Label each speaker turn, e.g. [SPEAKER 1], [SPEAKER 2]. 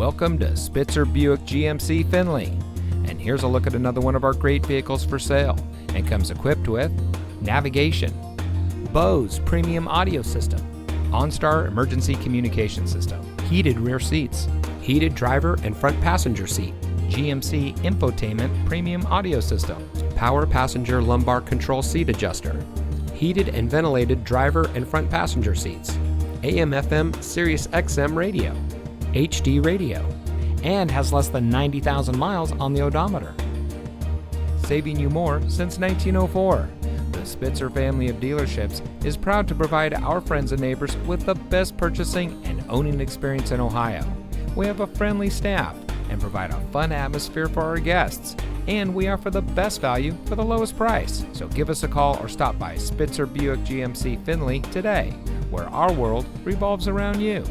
[SPEAKER 1] Welcome to Spitzer Buick GMC Findlay. And here's a look at another one of our great vehicles for sale, and comes equipped with navigation, Bose premium audio system, OnStar emergency communication system, heated rear seats, heated driver and front passenger seat, GMC infotainment premium audio system, power passenger lumbar control seat adjuster, heated and ventilated driver and front passenger seats, AM/FM Sirius XM radio, HD radio, and has less than 90,000 miles on the odometer. Saving you more since 1904. The Spitzer family of dealerships is proud to provide our friends and neighbors with the best purchasing and owning experience in Ohio. We have a friendly staff and provide a fun atmosphere for our guests, and we offer the best value for the lowest price. So give us a call or stop by Spitzer Buick GMC Findlay today, where our world revolves around you.